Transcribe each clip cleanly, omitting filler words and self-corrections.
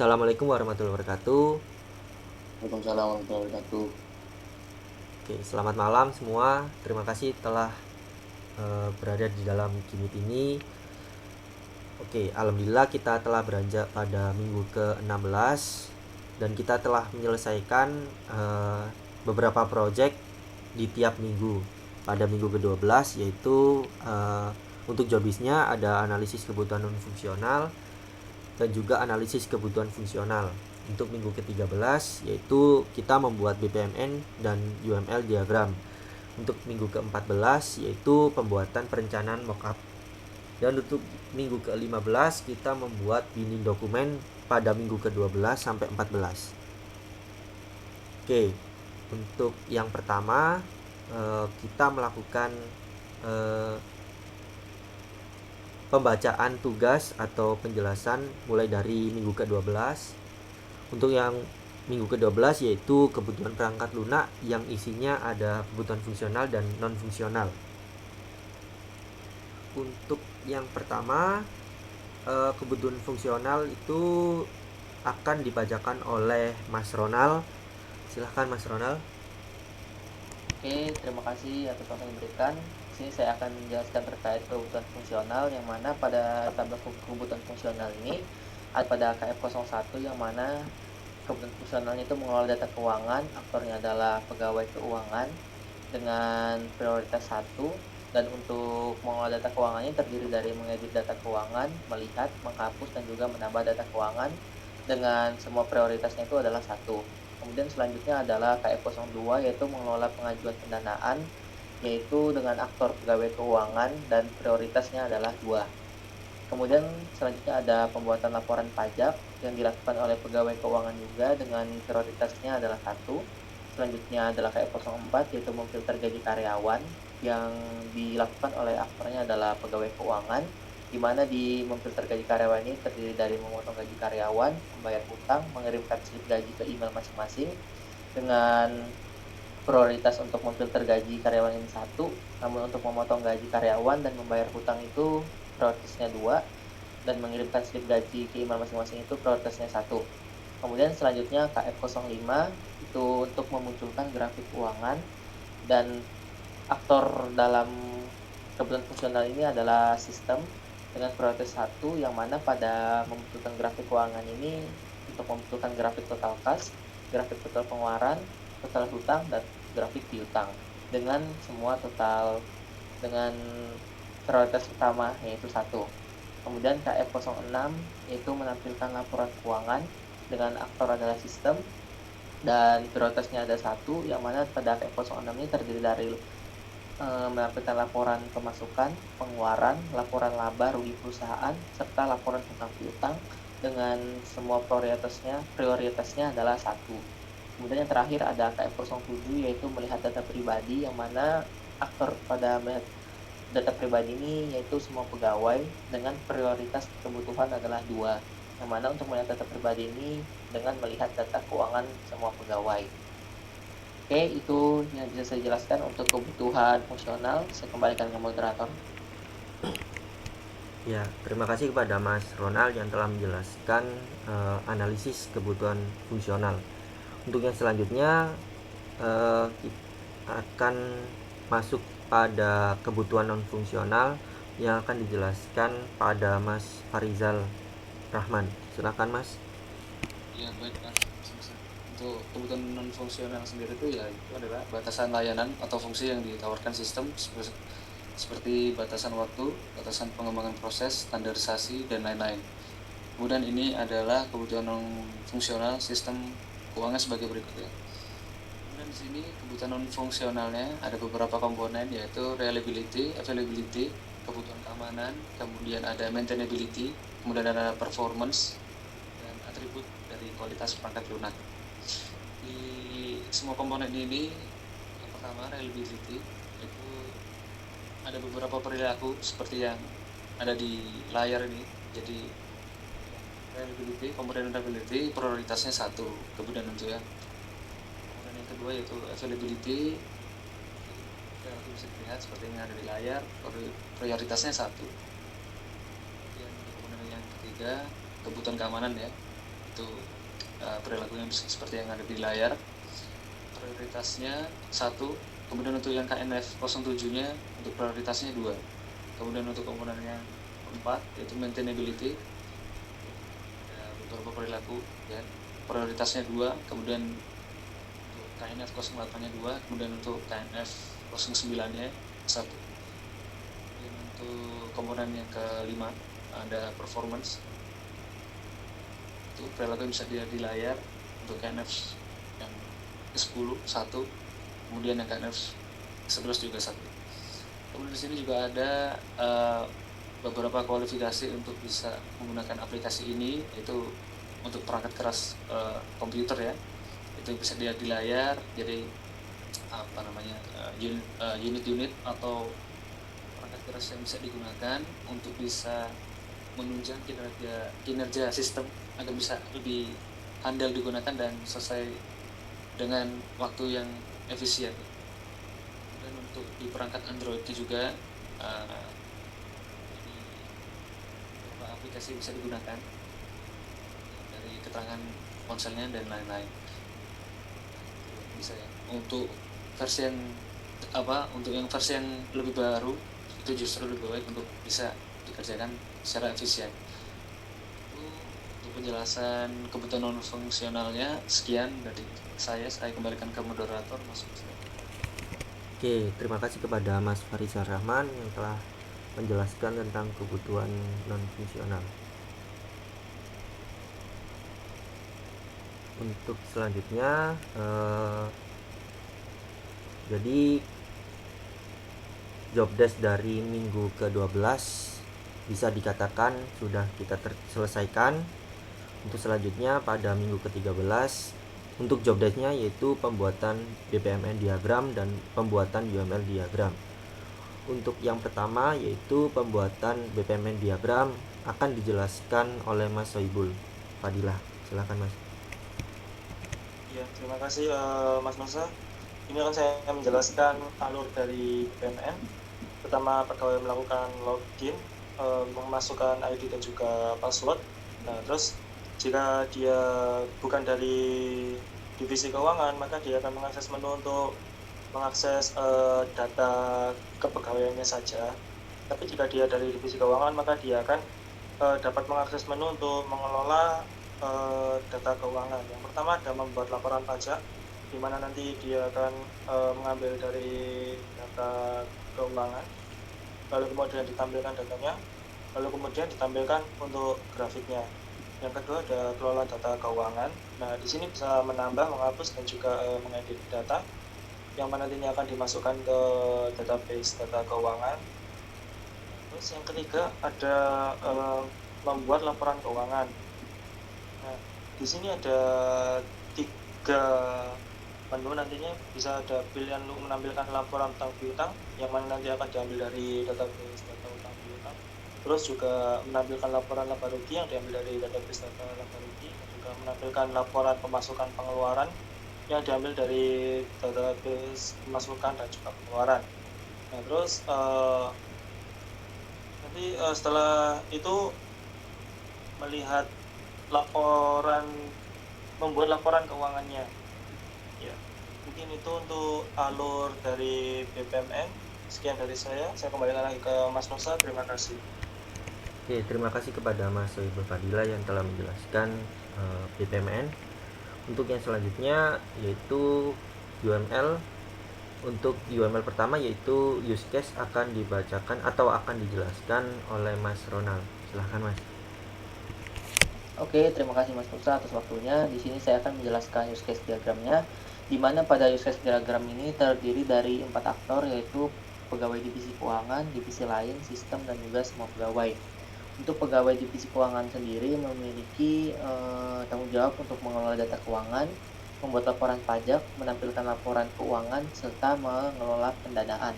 Assalamualaikum warahmatullahi wabarakatuh. Waalaikumsalam warahmatullahi wabarakatuh. Oke, selamat malam semua. Terima kasih telah berada di dalam Gimit ini. Oke, alhamdulillah kita telah beranjak pada minggu ke-16 dan kita telah menyelesaikan beberapa proyek di tiap minggu. Pada minggu ke-12 yaitu untuk jobisnya ada analisis kebutuhan non fungsional dan juga analisis kebutuhan fungsional. Untuk minggu ke-13 yaitu kita membuat BPMN dan UML diagram. Untuk minggu ke-14 yaitu pembuatan perencanaan mockup. Dan untuk minggu ke-15 kita membuat binding dokumen pada minggu ke-12 sampai 14. Oke, untuk yang pertama kita melakukan pembacaan tugas atau penjelasan mulai dari minggu ke-12. Untuk yang minggu ke-12 yaitu kebutuhan perangkat lunak yang isinya ada kebutuhan fungsional dan non fungsional. Untuk yang pertama, kebutuhan fungsional itu akan dibacakan oleh Mas Ronald. Silahkan Mas Ronald. Oke, terima kasih atas waktu yang diberikan. Di sini saya akan menjelaskan terkait kebutuhan fungsional, yang mana pada tabel kebutuhan fungsional ini ada pada KF01 yang mana kebutuhan fungsionalnya itu mengelola data keuangan, aktornya adalah pegawai keuangan dengan prioritas 1, dan untuk mengelola data keuangannya terdiri dari mengedit data keuangan, melihat, menghapus, dan juga menambah data keuangan dengan semua prioritasnya itu adalah 1. Kemudian selanjutnya adalah KF02 yaitu mengelola pengajuan pendanaan, yaitu dengan aktor pegawai keuangan dan prioritasnya adalah 2. Kemudian selanjutnya ada pembuatan laporan pajak yang dilakukan oleh pegawai keuangan juga dengan prioritasnya adalah 1. Selanjutnya adalah KF04 yaitu memfilter gaji karyawan yang dilakukan oleh aktornya adalah pegawai keuangan, di mana di memfilter gaji karyawan ini terdiri dari memotong gaji karyawan, membayar hutang, mengirimkan slip gaji ke email masing-masing dengan prioritas untuk memfilter gaji karyawan ini 1, namun untuk memotong gaji karyawan dan membayar hutang itu prioritasnya 2, dan mengirimkan slip gaji ke email masing-masing itu prioritasnya 1. Kemudian selanjutnya KF05 itu untuk memunculkan grafik keuangan, dan aktor dalam kebutuhan fungsional ini adalah sistem dengan prioritas 1, yang mana pada memunculkan grafik keuangan ini untuk memunculkan grafik total kas, grafik total pengeluaran, total hutang, dan grafik piutang dengan semua total dengan prioritas utama yaitu 1. Kemudian KF06 yaitu menampilkan laporan keuangan dengan aktor adalah sistem dan prioritasnya ada 1, yang mana pada KF06 ini terdiri dari menampilkan laporan pemasukan, pengeluaran, laporan laba rugi perusahaan, serta laporan hutang piutang dengan semua prioritasnya adalah 1. Kemudian yang terakhir ada KF07 yaitu melihat data pribadi, yang mana aktor pada melihat data pribadi ini yaitu semua pegawai dengan prioritas kebutuhan adalah 2, yang mana untuk melihat data pribadi ini dengan melihat data keuangan semua pegawai. Oke, itu yang bisa saya jelaskan untuk kebutuhan fungsional. Saya kembalikan ke moderator. Ya, terima kasih kepada Mas Ronald yang telah menjelaskan analisis kebutuhan fungsional. Untuk yang selanjutnya kita akan masuk pada kebutuhan non fungsional yang akan dijelaskan pada Mas Farizal Rahman. Silakan Mas. Ya, baik Mas. Untuk kebutuhan non fungsional sendiri itu ya itu adalah batasan layanan atau fungsi yang ditawarkan sistem seperti batasan waktu, batasan pengembangan proses, standarisasi, dan lain-lain. Kemudian ini adalah kebutuhan non fungsional sistem keuangan sebagai berikut ya. Kemudian di sini kebutuhan non fungsionalnya ada beberapa komponen yaitu reliability, availability, kebutuhan keamanan, kemudian ada maintainability, kemudian ada performance dan atribut dari kualitas perangkat lunak. Di semua komponen ini yang pertama reliability itu ada beberapa perilaku seperti yang ada di layar ini. Jadi reliability, komponen reliability prioritasnya 1, kemudian untuk ya. Kemudian yang kedua yaitu availability, yang bisa dilihat seperti yang ada di layar, prioritasnya 1. Kemudian yang ketiga kebutuhan keamanan ya. Itu perilakunya seperti yang ada di layar. Prioritasnya 1, kemudian untuk yang KNF 07-nya untuk prioritasnya 2. Kemudian untuk komponen yang 4 yaitu maintainability, ada beberapa perilaku ya, prioritasnya 2, kemudian untuk KNF 08-nya 2, kemudian untuk KNF 09-nya 1. Kemudian untuk komponen yang ke-5 ada performance, itu perilaku yang bisa dilihat di layar. Untuk KNF yang ke-10 1, kemudian yang KNF 11 juga 1. Kemudian di sini juga ada beberapa kualifikasi untuk bisa menggunakan aplikasi ini, yaitu untuk perangkat keras komputer ya, itu bisa dilihat di layar. Jadi unit-unit atau perangkat keras yang bisa digunakan untuk bisa menunjang kinerja sistem agar bisa lebih handal digunakan dan selesai dengan waktu yang efisien. Dan untuk di perangkat Android itu juga beberapa aplikasi bisa digunakan dari keterangan ponselnya dan lain-lain. Bisa ya. Untuk versi yang versi yang lebih baru itu justru lebih baik untuk bisa dikerjakan secara efisien. Untuk penjelasan kebutuhan non fungsionalnya sekian dari saya kembalikan ke moderator Mas. Oke, terima kasih kepada Mas Farizal Rahman yang telah menjelaskan tentang kebutuhan non fungsional. Untuk selanjutnya jadi job desk dari minggu ke-12 bisa dikatakan sudah kita selesaikan. Untuk selanjutnya pada minggu ke-13 untuk job desk-nya yaitu pembuatan BPMN diagram dan pembuatan UML diagram. Untuk yang pertama yaitu pembuatan BPMN diagram akan dijelaskan oleh Mas Soibul Fadilah. Silakan Mas. Ya, terima kasih Mas Nusa. Ini akan saya menjelaskan alur dari BPMN. Pertama, pegawai melakukan login, memasukkan ID dan juga password. Nah, terus jika dia bukan dari divisi keuangan, maka dia akan mengakses menu untuk mengakses data kepegawaiannya saja. Tapi jika dia dari divisi keuangan, maka dia akan dapat mengakses menu untuk mengelola data keuangan. Yang pertama ada membuat laporan pajak, di mana nanti dia akan mengambil dari data keuangan, lalu kemudian ditampilkan datanya, lalu kemudian ditampilkan untuk grafiknya. Yang kedua ada kelola data keuangan. Nah, di sini bisa menambah, menghapus dan juga mengedit data yang mana nantinya akan dimasukkan ke database data keuangan. Terus yang ketiga ada membuat laporan keuangan. Nah, di sini ada 3 menu, nantinya bisa ada pilihan untuk menampilkan laporan utang piutang yang mana nanti akan diambil dari database data utang piutang. Terus juga menampilkan laporan laba rugi yang diambil dari database data laba rugi, dan juga menampilkan laporan pemasukan pengeluaran yang diambil dari database pemasukan dan juga pengeluaran. Nah, terus nanti setelah itu melihat membuat laporan keuangannya. Ya, mungkin itu untuk alur dari BPMN. Sekian dari saya kembalikan lagi ke Mas Nusa. Terima kasih. Oke, terima kasih kepada Mas Soibul Fadilah yang telah menjelaskan BPMN. Untuk yang selanjutnya yaitu UML. Untuk UML pertama yaitu use case akan dibacakan atau akan dijelaskan oleh Mas Ronald. Silahkan Mas. Oke, terima kasih Mas Nusa atas waktunya. Di sini saya akan menjelaskan use case diagramnya, di mana pada use case diagram ini terdiri dari 4 aktor, yaitu pegawai divisi keuangan, divisi lain, sistem, dan juga semua pegawai. Untuk pegawai divisi keuangan sendiri memiliki tanggung jawab untuk mengelola data keuangan, membuat laporan pajak, menampilkan laporan keuangan, serta mengelola pendanaan.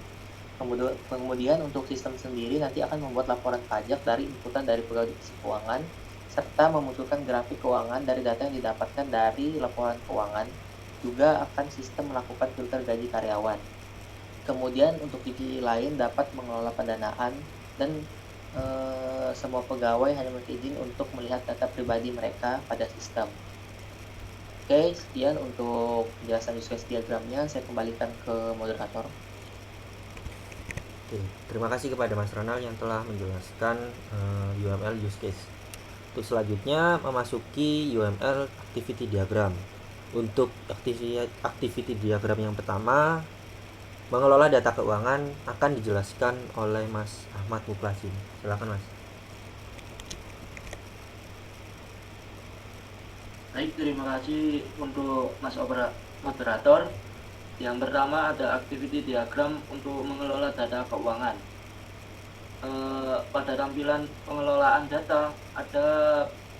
Kemudian untuk sistem sendiri nanti akan membuat laporan pajak dari inputan dari pegawai divisi keuangan, serta memunculkan grafik keuangan dari data yang didapatkan dari laporan keuangan. Juga akan sistem melakukan filter gaji karyawan. Kemudian untuk divisi lain dapat mengelola pendanaan dan semua pegawai hanya memiliki izin untuk melihat data pribadi mereka pada sistem. Oke, sekian untuk penjelasan use case diagramnya. Saya kembalikan ke moderator. Oke, terima kasih kepada Mas Ronald yang telah menjelaskan UML use case. Untuk selanjutnya memasuki UML activity diagram. Untuk activity diagram yang pertama, mengelola data keuangan, akan dijelaskan oleh Mas Ahmad Muklasin. Silakan Mas. Baik, terima kasih untuk Mas Moderator. Yang pertama ada activity diagram untuk mengelola data keuangan. Pada tampilan pengelolaan data ada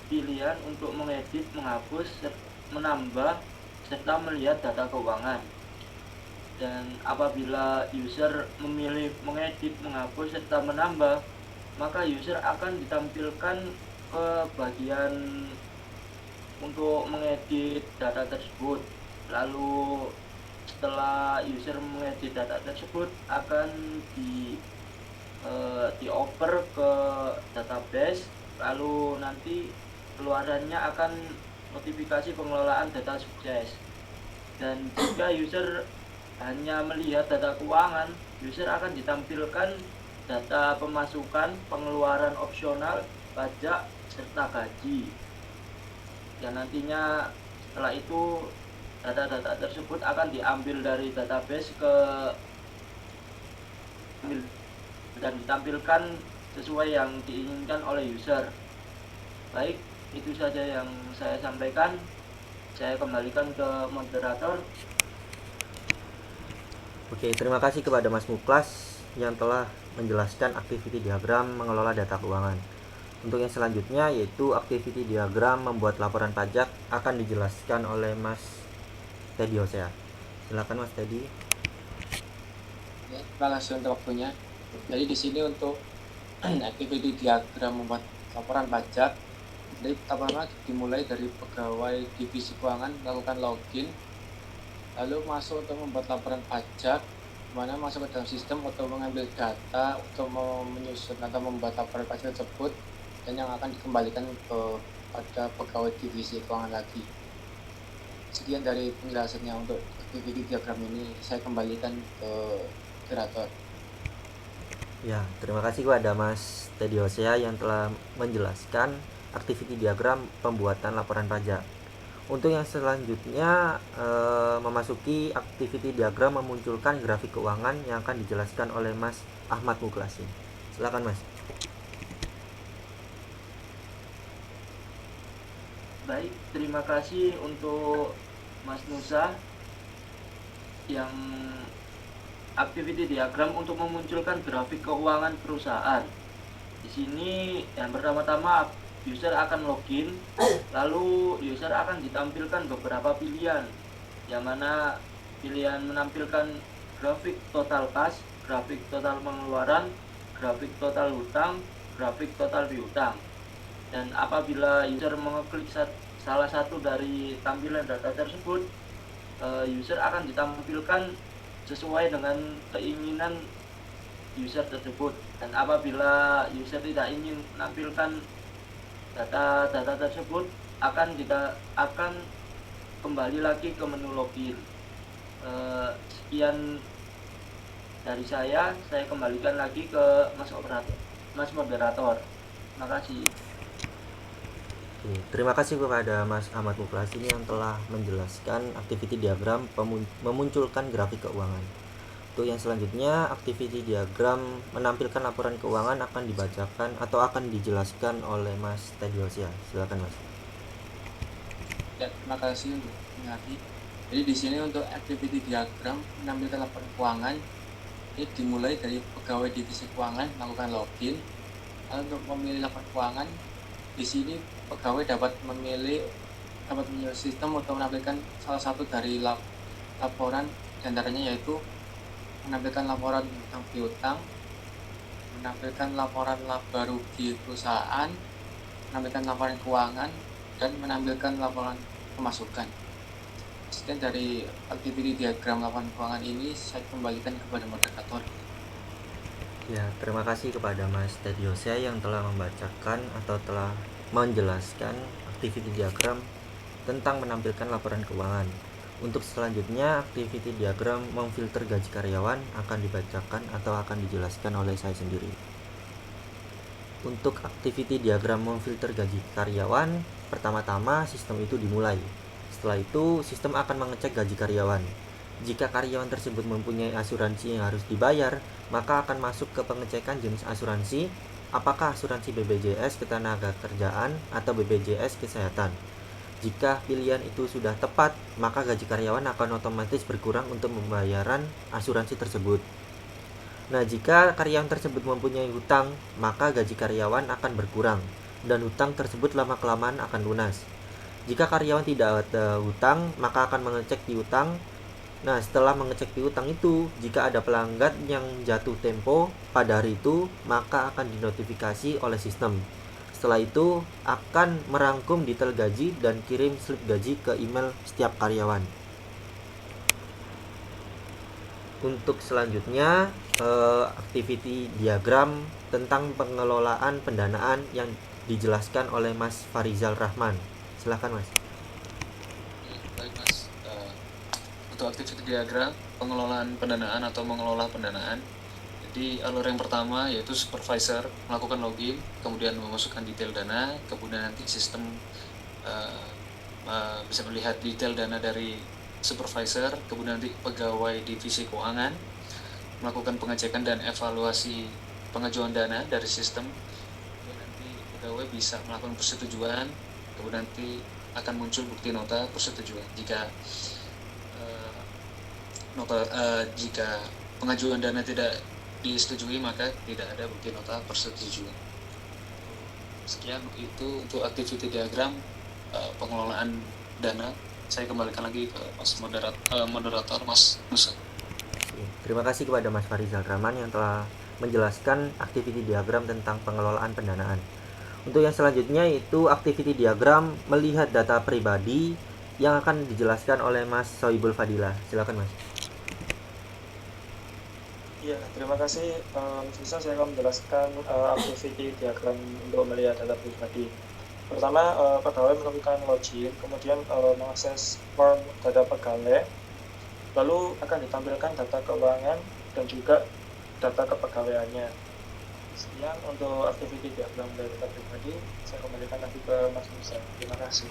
pilihan untuk mengedit, menghapus, menambah, serta melihat data keuangan. Dan apabila user memilih mengedit, menghapus, serta menambah, maka user akan ditampilkan ke bagian untuk mengedit data tersebut. Lalu setelah user mengedit data tersebut akan dioper ke database, lalu nanti keluarannya akan notifikasi pengelolaan data sukses. Dan jika user hanya melihat data keuangan, user akan ditampilkan data pemasukan, pengeluaran opsional, pajak, serta gaji. Dan nantinya setelah itu data-data tersebut akan diambil dari database dan ditampilkan sesuai yang diinginkan oleh user. Baik, itu saja yang saya sampaikan. Saya kembalikan ke moderator. Oke, terima kasih kepada Mas Muklas yang telah menjelaskan activity diagram mengelola data keuangan. Untuk yang selanjutnya yaitu activity diagram membuat laporan pajak akan dijelaskan oleh Mas Teddy Hosea. Silakan Mas Teddy. Ya, terima kasih untuk waktunya. Jadi di sini untuk activity diagram membuat laporan pajak, jadi pertama dimulai dari pegawai divisi keuangan melakukan login, lalu masuk untuk membuat laporan pajak, mana masuk ke dalam sistem untuk mengambil data untuk menyusun atau membuat laporan pajak tersebut, dan yang akan dikembalikan kepada pegawai divisi keuangan lagi. Sekian dari penjelasannya untuk activity diagram ini, saya kembalikan ke moderator. Ya, terima kasih kepada Mas Teddy Hosea yang telah menjelaskan activity diagram pembuatan laporan pajak. Untuk yang selanjutnya memasuki activity diagram memunculkan grafik keuangan yang akan dijelaskan oleh Mas Ahmad Muklasin. Silakan Mas. Baik, terima kasih untuk Mas Nusa yang activity diagram untuk memunculkan grafik keuangan perusahaan. Di sini yang pertama-tama user akan login, lalu user akan ditampilkan beberapa pilihan, yang mana pilihan menampilkan grafik total kas, grafik total pengeluaran, grafik total hutang, grafik total piutang. Dan apabila user mengeklik salah satu dari tampilan data tersebut, user akan ditampilkan sesuai dengan keinginan user tersebut. Dan apabila user tidak ingin menampilkan data-data tersebut, akan kembali lagi ke menu login. Sekian dari saya kembalikan lagi ke Mas Moderator. Terima kasih. Terima kasih kepada Mas Ahmad Muklasin yang telah menjelaskan activity diagram memunculkan grafik keuangan. Untuk yang selanjutnya, activity diagram menampilkan laporan keuangan akan dibacakan atau akan dijelaskan oleh Mas Teddy Hosea. Silakan Mas. Ya, terima kasih untuk mengerti. Jadi di sini untuk activity diagram menampilkan laporan keuangan, ini dimulai dari pegawai divisi keuangan melakukan login. Lalu untuk memilih laporan keuangan, di sini pegawai dapat memilih sistem untuk menampilkan salah satu dari laporan, diantaranya yaitu menampilkan laporan hutang piutang, menampilkan laporan laba rugi perusahaan, menampilkan laporan keuangan, dan menampilkan laporan pemasukan. Sekian dari activity diagram laporan keuangan ini, saya kembalikan kepada moderator. Ya, terima kasih kepada Mas Teddy Yose yang telah membacakan atau telah menjelaskan activity diagram tentang menampilkan laporan keuangan. Untuk selanjutnya, activity diagram memfilter gaji karyawan akan dibacakan atau akan dijelaskan oleh saya sendiri. Untuk activity diagram memfilter gaji karyawan, pertama-tama sistem itu dimulai. Setelah itu, sistem akan mengecek gaji karyawan. Jika karyawan tersebut mempunyai asuransi yang harus dibayar, maka akan masuk ke pengecekan jenis asuransi, apakah asuransi BPJS Ketenagakerjaan atau BPJS Kesehatan. Jika pilihan itu sudah tepat, maka gaji karyawan akan otomatis berkurang untuk pembayaran asuransi tersebut. Nah, jika karyawan tersebut mempunyai hutang, maka gaji karyawan akan berkurang dan hutang tersebut lama-kelamaan akan lunas. Jika karyawan tidak ada hutang, maka akan mengecek di hutang. Nah, setelah mengecek di hutang itu, jika ada pelanggan yang jatuh tempo pada hari itu, maka akan dinotifikasi oleh sistem. Setelah itu, akan merangkum detail gaji dan kirim slip gaji ke email setiap karyawan. Untuk selanjutnya, activity diagram tentang pengelolaan pendanaan yang dijelaskan oleh Mas Farizal Rahman. Silakan, Mas. Baik Mas. Untuk activity diagram pengelolaan pendanaan atau mengelola pendanaan, jadi alur yang pertama yaitu supervisor melakukan login, kemudian memasukkan detail dana, kemudian nanti sistem bisa melihat detail dana dari supervisor, kemudian nanti pegawai divisi keuangan melakukan pengecekan dan evaluasi pengajuan dana dari sistem, kemudian nanti pegawai bisa melakukan persetujuan, kemudian nanti akan muncul bukti nota persetujuan. Jika jika pengajuan dana tidak disetujui, maka tidak ada bukti nota persetujuan. Sekian itu untuk activity diagram pengelolaan dana. Saya kembalikan lagi ke Mas moderator Mas Nusa. Terima kasih kepada Mas Farizal Rahman yang telah menjelaskan activity diagram tentang pengelolaan pendanaan. Untuk yang selanjutnya yaitu activity diagram melihat data pribadi yang akan dijelaskan oleh Mas Sohibul Fadilah. Silakan, Mas. Iya, terima kasih Mas Nusa. Saya akan menjelaskan activity diagram untuk melihat data pribadi. Pertama, pegawai melakukan login, kemudian mengakses form data pegawai, lalu akan ditampilkan data keuangan dan juga data kepegawaiannya. Sekian untuk activity diagram dari data pribadi. Saya kembalikan lagi ke Mas Nusa. Terima kasih.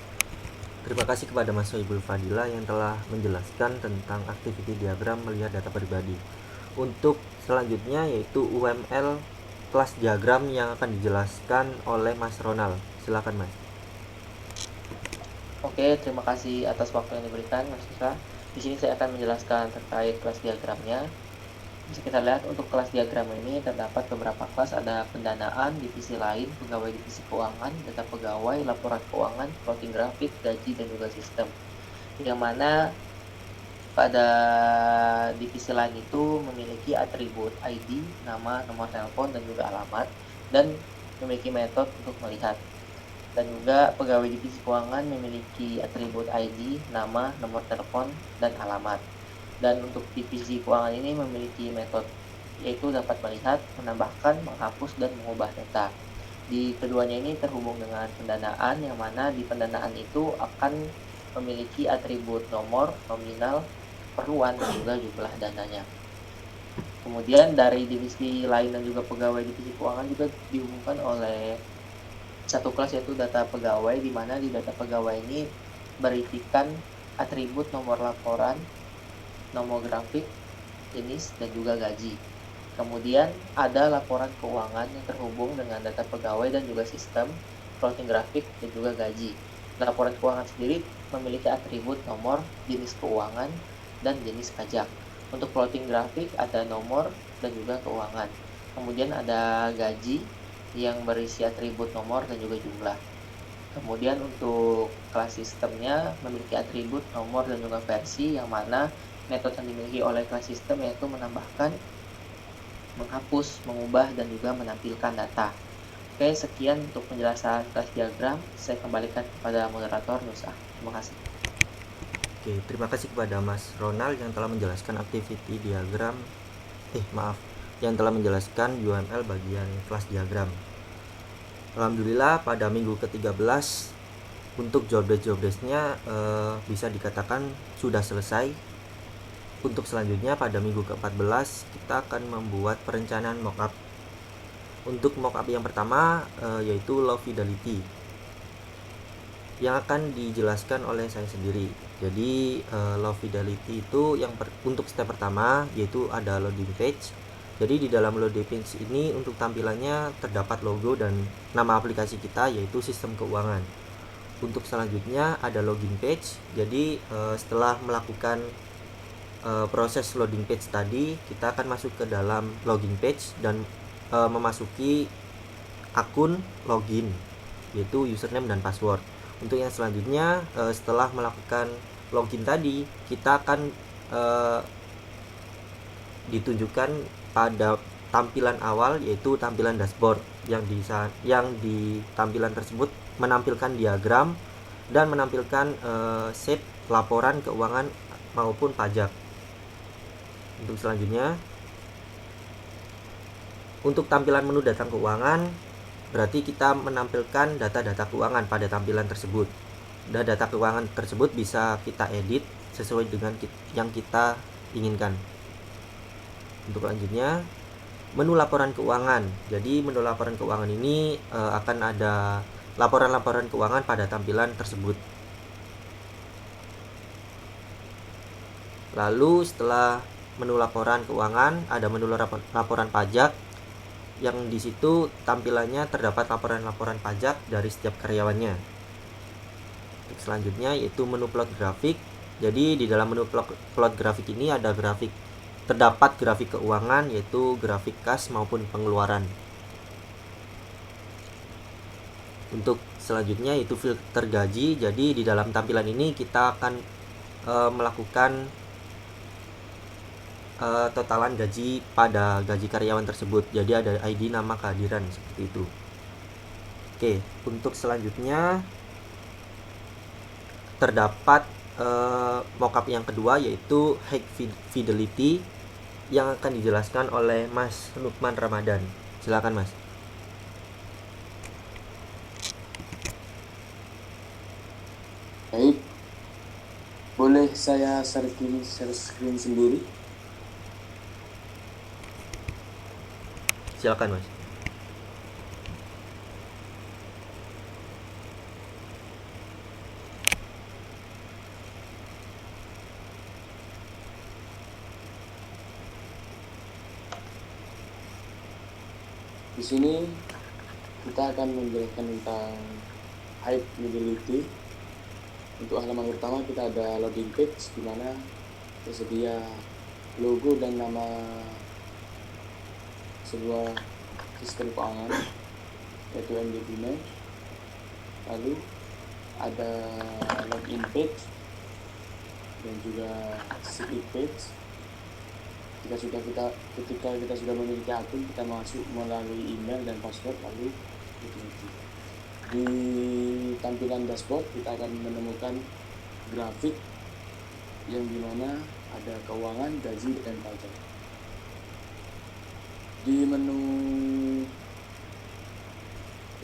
Terima kasih kepada Mas Sohibul Fadilah yang telah menjelaskan tentang activity diagram melihat data pribadi. Untuk selanjutnya yaitu UML kelas diagram yang akan dijelaskan oleh Mas Ronald. Silakan, Mas. Oke, terima kasih atas waktu yang diberikan, Mas Nusa. Di sini saya akan menjelaskan terkait kelas diagramnya. Bisa kita lihat untuk kelas diagram ini terdapat beberapa kelas, ada pendanaan, divisi lain, pegawai divisi keuangan, data pegawai, laporan keuangan, plotting grafik, gaji, dan juga sistem. Yang mana pada divisi lain itu memiliki atribut ID, nama, nomor telepon, dan juga alamat, dan memiliki metode untuk melihat. Dan juga pegawai divisi keuangan memiliki atribut ID, nama, nomor telepon, dan alamat. Dan untuk divisi keuangan ini memiliki metode, yaitu dapat melihat, menambahkan, menghapus, dan mengubah data. Di keduanya ini terhubung dengan pendanaan, yang mana di pendanaan itu akan memiliki atribut nomor, nominal, perluan, dan juga jumlah dananya. Kemudian dari divisi lain dan juga pegawai divisi keuangan juga dihubungkan oleh satu kelas, yaitu data pegawai, di mana di data pegawai ini berisikan atribut nomor laporan, nomor grafik, jenis, dan juga gaji. Kemudian ada laporan keuangan yang terhubung dengan data pegawai dan juga sistem, plotting grafik, dan juga gaji. Laporan keuangan sendiri memiliki atribut nomor, jenis keuangan, dan jenis pajak. Untuk plotting grafik ada nomor dan juga keuangan. Kemudian ada gaji yang berisi atribut nomor dan juga jumlah. Kemudian untuk kelas sistemnya memiliki atribut nomor dan juga versi, yang mana metode yang dimiliki oleh kelas sistem yaitu menambahkan, menghapus, mengubah, dan juga menampilkan data. Oke, sekian untuk penjelasan kelas diagram. Saya kembalikan kepada moderator Nusa. Terima kasih. Oke, terima kasih kepada Mas Ronald yang telah menjelaskan activity diagram yang telah menjelaskan UML bagian kelas diagram. Alhamdulillah pada minggu ke-13 untuk job desk-nya bisa dikatakan sudah selesai. Untuk selanjutnya pada minggu ke-14 kita akan membuat perencanaan mockup. Untuk mockup yang pertama yaitu low fidelity yang akan dijelaskan oleh saya sendiri. Jadi low fidelity itu untuk step pertama yaitu ada loading page. Jadi di dalam loading page ini untuk tampilannya terdapat logo dan nama aplikasi kita yaitu sistem keuangan. Untuk selanjutnya ada login page. Jadi setelah melakukan proses loading page tadi, kita akan masuk ke dalam login page dan memasuki akun login yaitu username dan password. Untuk yang selanjutnya setelah melakukan login tadi, kita akan ditunjukkan pada tampilan awal yaitu tampilan dashboard yang di tampilan tersebut menampilkan diagram dan menampilkan sheet laporan keuangan maupun pajak. Untuk selanjutnya untuk tampilan menu data keuangan berarti kita menampilkan data-data keuangan pada tampilan tersebut. Dan data keuangan tersebut bisa kita edit sesuai dengan yang kita inginkan. Untuk selanjutnya menu laporan keuangan. Jadi menu laporan keuangan ini akan ada laporan-laporan keuangan pada tampilan tersebut. Lalu setelah menu laporan keuangan ada menu laporan pajak yang di situ tampilannya terdapat laporan-laporan pajak dari setiap karyawannya. Untuk selanjutnya yaitu menu plot grafik. Jadi di dalam menu plot grafik ini terdapat grafik keuangan yaitu grafik kas maupun pengeluaran. Untuk selanjutnya yaitu filter gaji. Jadi di dalam tampilan ini kita akan melakukan totalan gaji pada gaji karyawan tersebut. Jadi ada ID, nama, kehadiran seperti itu. Oke, untuk selanjutnya terdapat mockup yang kedua yaitu high fidelity yang akan dijelaskan oleh Mas Lukman Ramadan. Silakan Mas. Baik, boleh saya share screen sendiri? Silakan Mas. Di sini kita akan menjelaskan tentang high fidelity. Untuk halaman pertama kita ada loading page di mana tersedia logo dan nama sebuah sistem keuangan yaitu MDB. Lalu ada login page dan juga sign page. Ketika kita sudah memiliki akun, kita masuk melalui email dan password lalu di tampilan dashboard kita akan menemukan grafik yang dimana ada keuangan, gaji, dan pajak. Di menu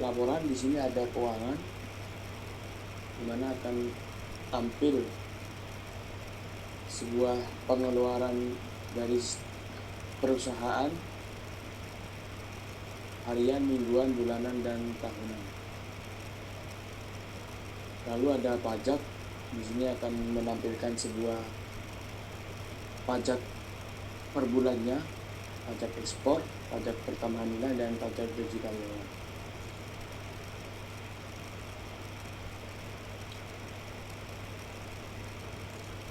laporan di sini ada keuangan, di mana akan tampil sebuah pengeluaran dari perusahaan harian, mingguan, bulanan, dan tahunan. Lalu ada pajak, di sini akan menampilkan sebuah pajak per bulannya, pajak ekspor, pajak pertambahan nilai, dan pajak gaji karyawan.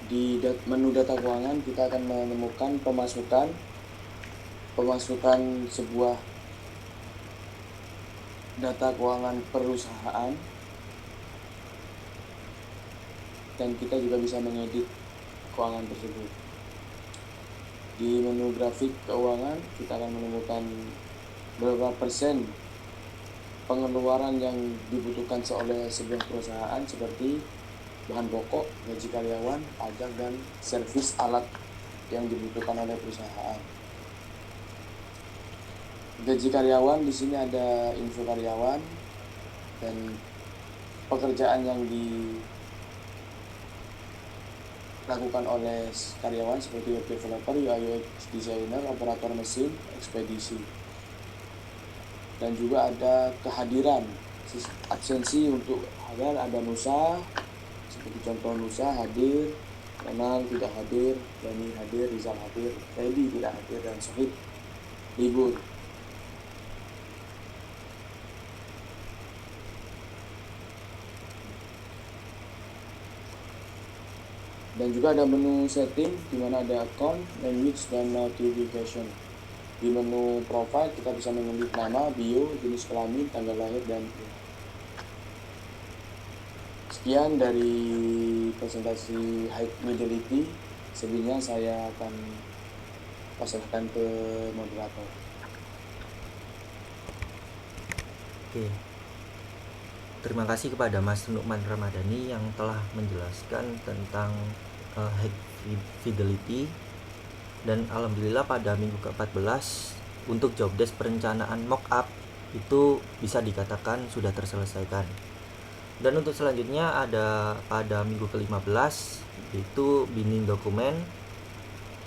Di menu data keuangan kita akan menemukan pemasukan sebuah data keuangan perusahaan, dan kita juga bisa mengedit keuangan tersebut. Di menu grafik keuangan kita akan menemukan berapa persen pengeluaran yang dibutuhkan oleh sebuah perusahaan seperti bahan pokok, gaji karyawan, pajak, dan servis alat yang dibutuhkan oleh perusahaan. Gaji karyawan di sini ada info karyawan dan pekerjaan yang dilakukan oleh karyawan seperti web developer, UI UX designer, operator mesin, ekspedisi. Dan juga ada kehadiran, absensi untuk hadir, ada Nusa, seperti contoh Nusa hadir, Renal tidak hadir, Yani hadir, Rizal hadir, Freddy tidak hadir, dan Sohib libur. Dan juga ada menu setting di mana ada account, language, dan notification. Di menu profile kita bisa mengetik nama, bio, jenis kelamin, tanggal lahir, dan sekian dari presentasi High Fidelity. Sebelumnya saya akan pasrahkan ke moderator. Oke. Terima kasih kepada Mas Nukman Ramadhani yang telah menjelaskan tentang High Fidelity. Dan alhamdulillah pada minggu ke-14 untuk job desk perencanaan mockup itu bisa dikatakan sudah terselesaikan. Dan untuk selanjutnya ada pada minggu ke-15 yaitu binding dokumen.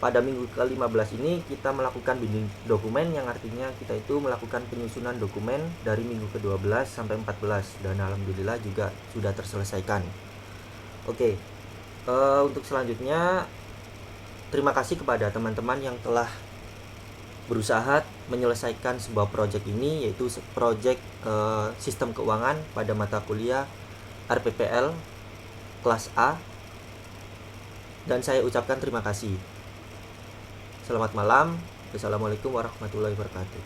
Pada minggu ke-15 ini kita melakukan binding dokumen, yang artinya kita itu melakukan penyusunan dokumen dari minggu ke-12 sampai 14, dan alhamdulillah juga sudah terselesaikan. Oke, untuk selanjutnya terima kasih kepada teman-teman yang telah berusaha menyelesaikan sebuah proyek ini, yaitu proyek sistem keuangan pada mata kuliah RPPL kelas A. Dan saya ucapkan terima kasih. Selamat malam. Wassalamualaikum warahmatullahi wabarakatuh.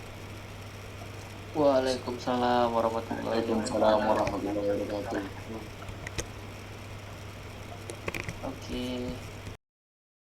Waalaikumsalam warahmatullahi Waalaikumsalam wabarakatuh. warahmatullahi wabarakatuh. Oke.